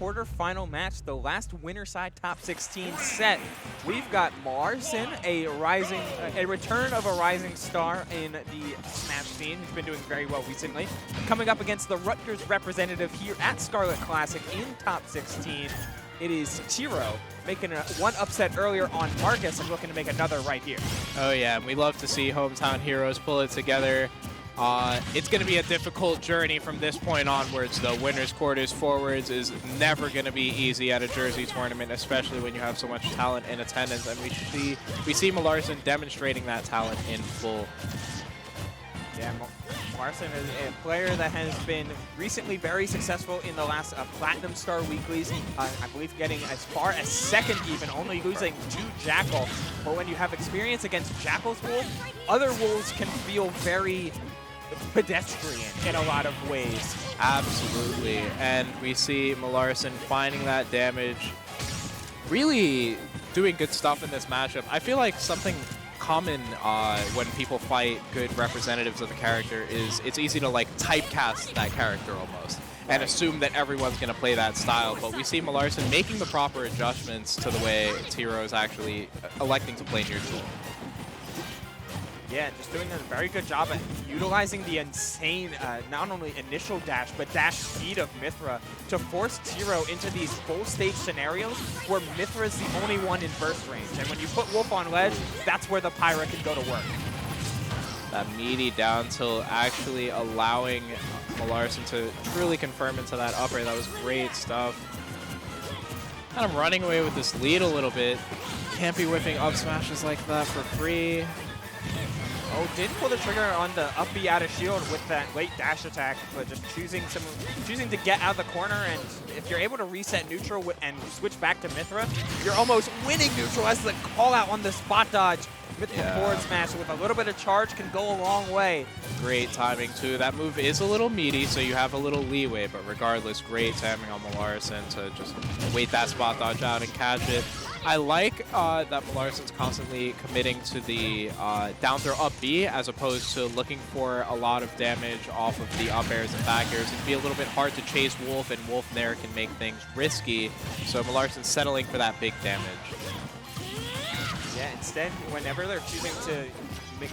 quarterfinal match, the last winner side top 16 set. We've got Mlarcin, a return of a rising star in the Smash scene, who's been doing very well recently, coming up against the Rutgers representative here at Scarlet Classic in top 16. It is Tiro making one upset earlier on Marcus and looking to make another right here. Oh yeah, and we love to see hometown heroes pull it together. It's going to be a difficult journey from this point onwards, though. Winners, quarters, forwards is never going to be easy at a Jersey tournament, especially when you have so much talent in attendance. And we see Mlarcin demonstrating that talent in full. Yeah, Mlarcin is a player that has been recently very successful in the last Platinum Star Weeklies. I believe getting as far as second even, only losing to Jackal. But when you have experience against Jackal's Wolf, other wolves can feel very pedestrian in a lot of ways. Absolutely, and we see Mlarcin finding that damage, really doing good stuff in this matchup. I feel like something common when people fight good representatives of a character is it's easy to like typecast that character almost and assume that everyone's going to play that style, but we see Mlarcin making the proper adjustments to the way Tiro is actually electing to play neutral. Yeah, just doing a very good job at utilizing the insane, not only initial dash, but dash speed of Mythra to force Tiro into these full stage scenarios where Mythra is the only one in burst range. And when you put Wolf on ledge, that's where the Pyra can go to work. That meaty down tilt actually allowing Mlarcin to truly confirm into that up air. That was great stuff. Kind of running away with this lead a little bit. Can't be whipping up smashes like that for free. Oh, did pull the trigger on the up B out of shield with that late dash attack, but just choosing to get out of the corner. And if you're able to reset neutral and switch back to Mythra, you're almost winning neutral as the call out on the spot dodge. Mythra forward smash with a little bit of charge can go a long way. Great timing too. That move is a little meaty, so you have a little leeway, but regardless, great timing on Mlarcin to just wait that spot dodge out and catch it. I like that Mlarcin's constantly committing to the down throw up B as opposed to looking for a lot of damage off of the up airs and back airs. It'd be a little bit hard to chase Wolf, and Wolf there can make things risky. So Mlarcin's settling for that big damage. Yeah, instead, whenever they're choosing to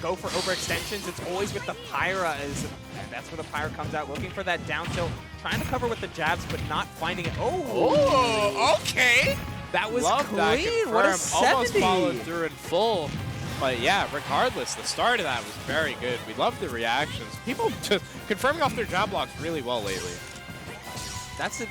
go for overextensions, it's always with the Pyra, and that's where the Pyra comes out, looking for that down tilt, trying to cover with the jabs, but not finding it. Oh, okay. That was Love clean. That What a 70. Almost followed through in full. But yeah, regardless, the start of that was very good. We love the reactions. People just confirming off their jab blocks really well lately. That's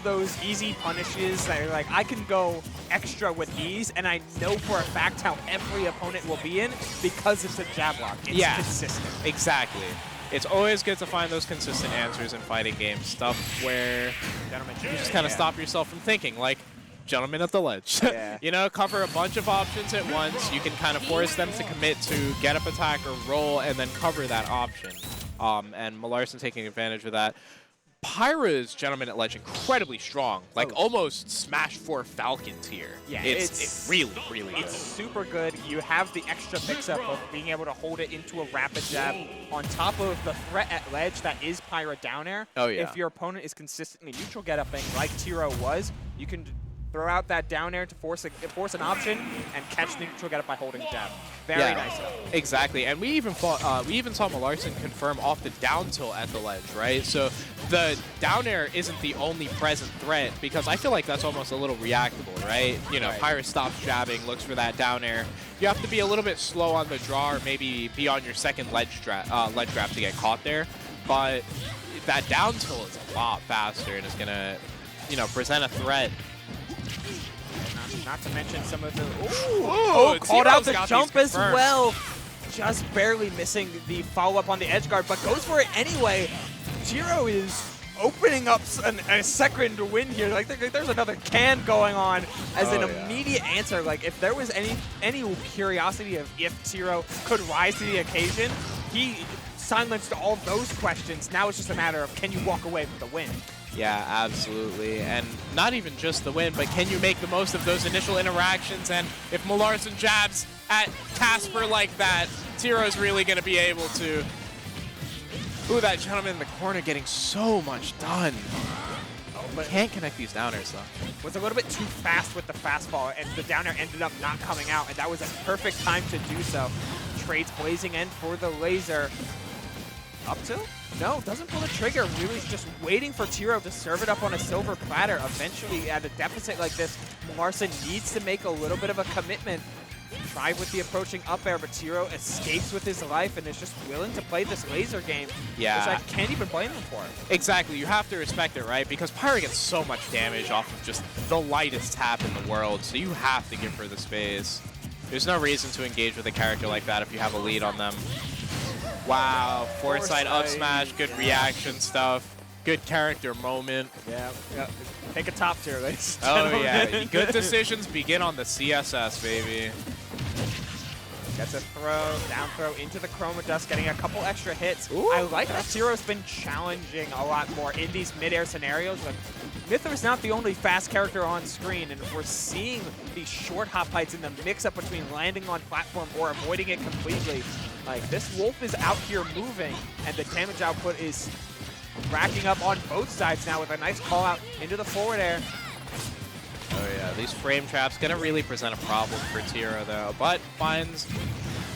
those easy punishes that are like, I can go extra with ease, and I know for a fact how every opponent will be in because it's a jab block. It's consistent. Exactly. It's always good to find those consistent answers in fighting games. Stuff where you just kind of stop yourself from thinking, like, gentleman at the ledge. You know, cover a bunch of options at once. You can kind of force them to commit to get up attack or roll and then cover that option. And Mlarcin taking advantage of that. Pyra's Gentleman at Ledge incredibly strong, like almost Smash 4 Falcon tier. Yeah, it's really, really good. It's super good. You have the extra mix-up of being able to hold it into a rapid jab on top of the threat at ledge that is Pyra down air. Oh yeah. If your opponent is consistently neutral get-upping like Tiro was, you can throw out that down air to force an option and catch neutral get up by holding jab. Very nice stuff. Exactly, and we even saw Mlarcin confirm off the down tilt at the ledge, right? So the down air isn't the only present threat, because I feel like that's almost a little reactable, right? You know, Pyra stops jabbing, looks for that down air. You have to be a little bit slow on the draw, or maybe be on your second ledge grab to get caught there. But that down tilt is a lot faster and is gonna, you know, present a threat. Not to mention some of the called out the jump as well. Just barely missing the follow-up on the edge guard, but goes for it anyway. Tiro is opening up a second win here. Like there's another can going on as an immediate answer. Like if there was any curiosity of if Tiro could rise to the occasion, he silenced all those questions. Now it's just a matter of, can you walk away with the win? Yeah, absolutely. And not even just the win, but can you make the most of those initial interactions? And if Mlarcin jabs at Casper like that, Tiro's really going to be able to... Ooh, that gentleman in the corner getting so much done. But can't connect these downers, though. Was a little bit too fast with the fastball, and the down air ended up not coming out, and that was a perfect time to do so. Trades blazing in for the laser. Up to? No, doesn't pull the trigger. Really just waiting for Tiro to serve it up on a silver platter. Eventually, at a deficit like this, Mlarcin needs to make a little bit of a commitment. Try with the approaching up air, but Tiro escapes with his life and is just willing to play this laser game, which I can't even blame him for. Exactly. You have to respect it, right? Because Pyra gets so much damage off of just the lightest tap in the world, so you have to give her the space. There's no reason to engage with a character like that if you have a lead on them. Wow, foresight up smash, good reaction stuff, good character moment. Yeah. Take a top tier, ladies. Oh yeah, good decisions begin on the CSS, baby. Gets a throw, down throw into the Chroma Dust, getting a couple extra hits. Ooh, I like that Tiro's been challenging a lot more in these mid-air scenarios. Like, Mythra's not the only fast character on screen, and we're seeing these short hop heights in the mix-up between landing on platform or avoiding it completely. Like, this Wolf is out here moving, and the damage output is racking up on both sides now with a nice call out into the forward air. Oh yeah, these frame traps gonna really present a problem for Tiro though, but finds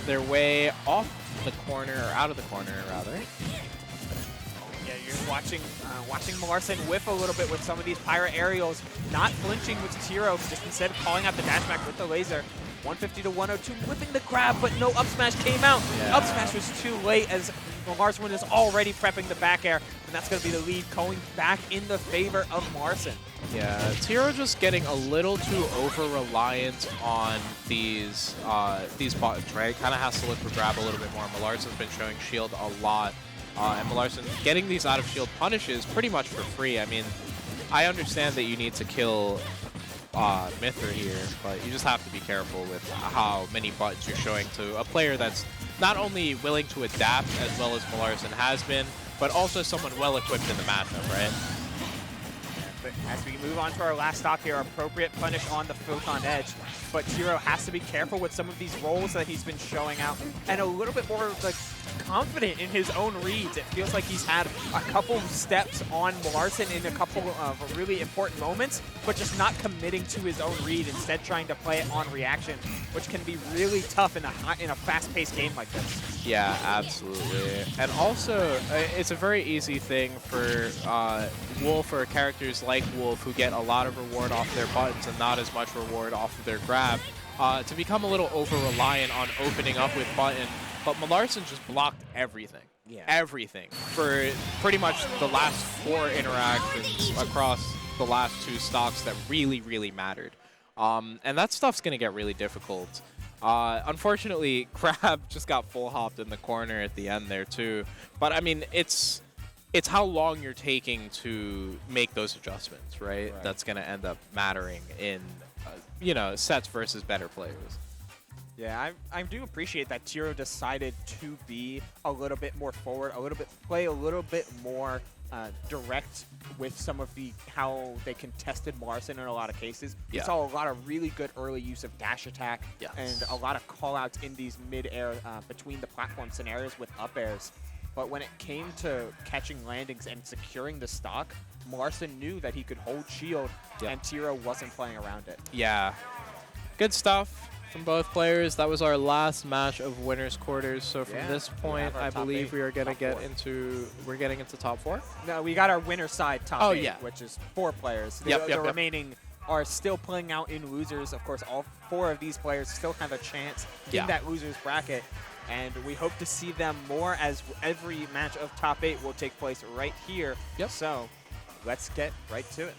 their way off the corner, or out of the corner rather. Yeah, you're watching Mlarcin whiff a little bit with some of these Pyra aerials, not flinching with Tiro, just instead calling out the dash back with the laser. 150 to 102, whipping the grab, but no up smash came out. Yeah. Up smash was too late as Mlarcin is already prepping the back air, and that's going to be the lead going back in the favor of Mlarcin. Yeah, Tiro just getting a little too over-reliant on these buttons, right? Kind of has to look for grab a little bit more. Mlarcin's been showing shield a lot, and Mlarcin getting these out of shield punishes pretty much for free. I mean, I understand that you need to kill Mythra here, but you just have to be careful with how many buttons you're showing to a player that's not only willing to adapt as well as Mlarcin has been, but also someone well equipped in the matchup, right? But as we move on to our last stock here, appropriate punish on the Photon Edge, but Tiro has to be careful with some of these rolls that he's been showing out, and a little bit more like confident in his own reads. It feels like he's had a couple steps on Mlarcin in a couple of really important moments, but just not committing to his own read, instead trying to play it on reaction, which can be really tough in a fast-paced game like this. Yeah, absolutely. And also, it's a very easy thing for Wolf or characters like Wolf who get a lot of reward off their buttons and not as much reward off of their grab to become a little over-reliant on opening up with button. But Mlarcin just blocked everything. Yeah. Everything. For pretty much the last 4 interactions across the last 2 stocks that really, really mattered. And that stuff's going to get really difficult. Unfortunately, Crab just got full hopped in the corner at the end there too. But I mean, it's how long you're taking to make those adjustments, right? That's going to end up mattering in, you know, sets versus better players. Yeah, I do appreciate that Tiro decided to be a little bit more forward, play a little bit more direct with some of how they contested Mlarcin in a lot of cases. Yeah. We saw a lot of really good early use of dash attack and a lot of call-outs in these mid-air between the platform scenarios with up airs. But when it came to catching landings and securing the stock, Mlarcin knew that he could hold shield, and Tiro wasn't playing around it. Yeah, good stuff from both players. That was our last match of winners quarters. So from this point, I believe we are going to get into getting into top 4. No, we got our winner side top 8, which is 4 players. The remaining are still playing out in losers. Of course, all 4 of these players still have a chance in that losers bracket. And we hope to see them more, as every match of top 8 will take place right here. So let's get right to it.